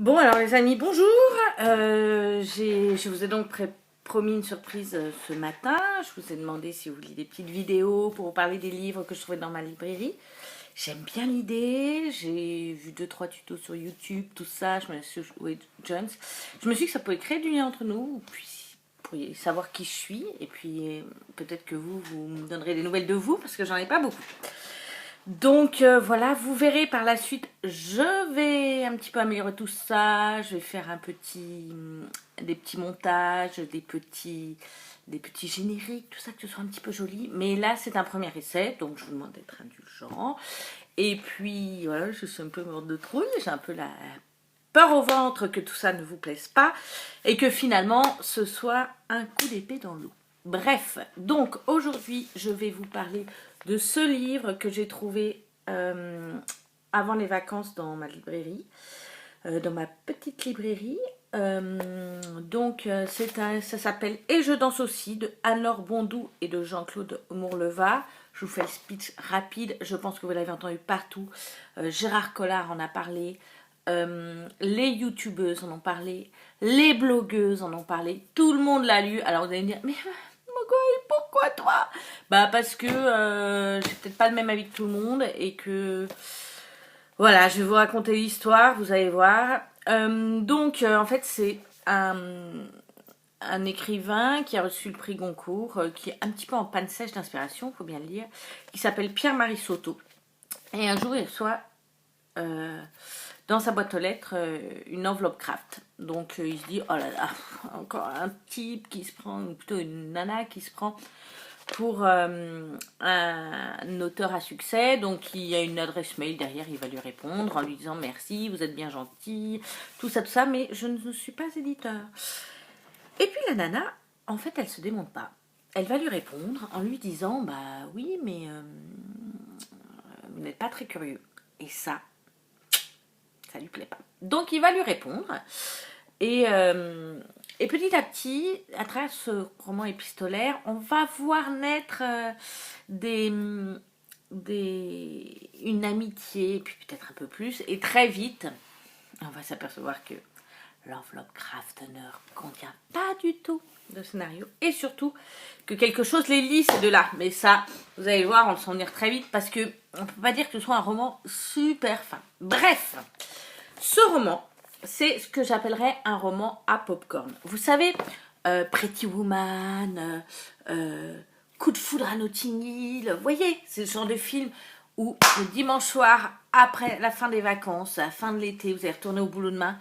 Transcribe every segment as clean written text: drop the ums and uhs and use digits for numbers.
Bon, alors les amis, bonjour. Je vous ai donc promis une surprise ce matin. Je vous ai demandé si vous vouliez des petites vidéos pour vous parler des livres que je trouvais dans ma librairie. J'aime bien l'idée. J'ai vu 2-3 tutos sur YouTube, tout ça. Je me suis joué Jones. Je me suis dit que ça pouvait créer du lien entre nous. Puis vous pourriez savoir qui je suis. Et puis peut-être que vous me donnerez des nouvelles de vous parce que j'en ai pas beaucoup. Donc voilà, vous verrez par la suite, je vais un petit peu améliorer tout ça, je vais faire des petits montages, des petits génériques, tout ça, que ce soit un petit peu joli. Mais là, c'est un premier essai, donc je vous demande d'être indulgent. Et puis voilà, je suis un peu morte de trouille, j'ai un peu la peur au ventre que tout ça ne vous plaise pas et que finalement, ce soit un coup d'épée dans l'eau. Bref, donc aujourd'hui, je vais vous parler de ce livre que j'ai trouvé avant les vacances dans ma librairie, dans ma petite librairie. Ça s'appelle Et je danse aussi de Anne-Laure Bondou et de Jean-Claude Mourleva. Je vous fais le speech rapide, je pense que vous l'avez entendu partout. Gérard Collard en a parlé, les youtubeuses en ont parlé, les blogueuses en ont parlé, tout le monde l'a lu. Alors vous allez me dire, mais pourquoi toi? Bah parce que j'ai peut-être pas le même avis que tout le monde et que voilà, je vais vous raconter l'histoire, vous allez voir. En fait c'est un écrivain qui a reçu le prix Goncourt, qui est un petit peu en panne sèche d'inspiration, faut bien le dire, qui s'appelle Pierre-Marie Soto. Et un jour il reçoit dans sa boîte aux lettres une enveloppe craft. Donc il se dit, oh là là, encore un type qui se prend, ou plutôt une nana qui se prend pour un auteur à succès. Donc il y a une adresse mail derrière, il va lui répondre en lui disant merci, vous êtes bien gentil, tout ça, mais je ne suis pas éditeur. Et puis la nana, en fait, elle se démonte pas. Elle va lui répondre en lui disant, bah oui, mais vous n'êtes pas très curieux. Et ça lui plaît pas. Donc il va lui répondre. Et petit à petit, à travers ce roman épistolaire, on va voir naître une amitié, puis peut-être un peu plus. Et très vite, on va s'apercevoir que l'enveloppe craft ne contient pas du tout de scénario. Et surtout, que quelque chose les lie ces deux-là. Mais ça, vous allez voir, on va s'en venir très vite parce que on ne peut pas dire que ce soit un roman super fin. Bref, ce roman, c'est ce que j'appellerais un roman à popcorn. Vous savez, Pretty Woman, Coup de foudre à Notting Hill, vous voyez, c'est le genre de film où le dimanche soir, après la fin des vacances, à la fin de l'été, vous allez retourner au boulot demain.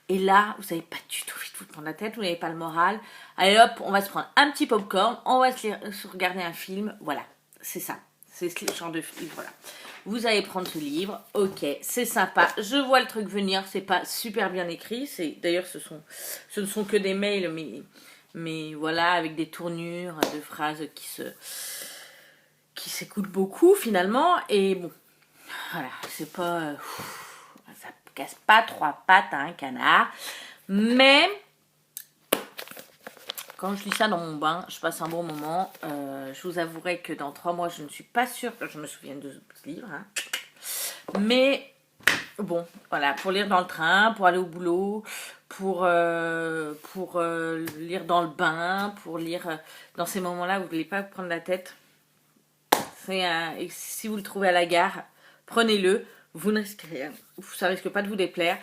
Et là, vous n'avez pas du tout envie de vous prendre la tête, vous n'avez pas le moral. Allez hop, on va se prendre un petit popcorn, on va se regarder un film. Voilà, c'est ça. C'est ce genre de film, voilà. Vous allez prendre ce livre, ok, c'est sympa, je vois le truc venir, c'est pas super bien écrit, d'ailleurs ce ne sont que des mails, mais voilà, avec des tournures de phrases qui s'écoutent beaucoup finalement, et bon, voilà, c'est pas, ça casse pas trois pattes à un canard, mais quand je lis ça dans mon bain, je passe un bon moment. Je vous avouerai que dans 3 mois, je ne suis pas sûre que je me souvienne de ce livre. Hein. Mais bon, voilà, pour lire dans le train, pour aller au boulot, pour lire dans le bain, pour lire dans ces moments-là où vous ne voulez pas vous prendre la tête. Et si vous le trouvez à la gare, prenez-le. Vous ne risquez rien. Ça risque pas de vous déplaire.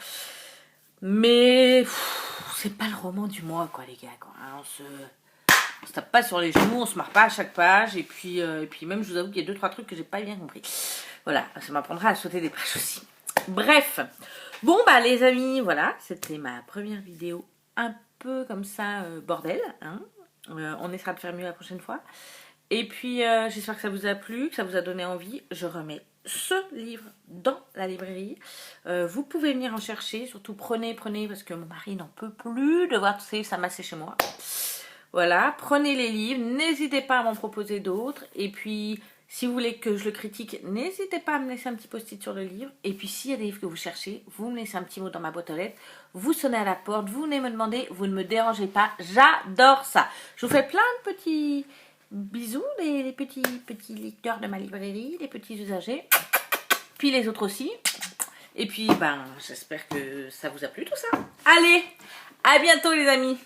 Mais c'est pas le roman du mois, quoi, les gars. Quoi. Hein, on se tape pas sur les genoux, on se marre pas à chaque page. Et puis même, je vous avoue qu'il y a 2-3 trucs que j'ai pas bien compris. Voilà, ça m'apprendra à sauter des pages aussi. Bref, bon, bah, les amis, voilà, c'était ma première vidéo un peu comme ça, bordel. Hein. On essaiera de faire mieux la prochaine fois. Et puis, j'espère que ça vous a plu, que ça vous a donné envie. Je remets ce livre dans la librairie. Vous pouvez venir en chercher, surtout prenez, parce que mon mari n'en peut plus de voir tous ces livres s'amasser chez moi. Voilà, prenez les livres, n'hésitez pas à m'en proposer d'autres. Et puis, si vous voulez que je le critique, n'hésitez pas à me laisser un petit post-it sur le livre. Et puis, s'il y a des livres que vous cherchez, vous me laissez un petit mot dans ma boîte aux lettres. Vous sonnez à la porte, vous venez me demander, vous ne me dérangez pas. J'adore ça. Je vous fais plein de petits bisous, les petits lecteurs de ma librairie, les petits usagers. Puis les autres aussi. Et puis, ben, j'espère que ça vous a plu tout ça. Allez, à bientôt les amis.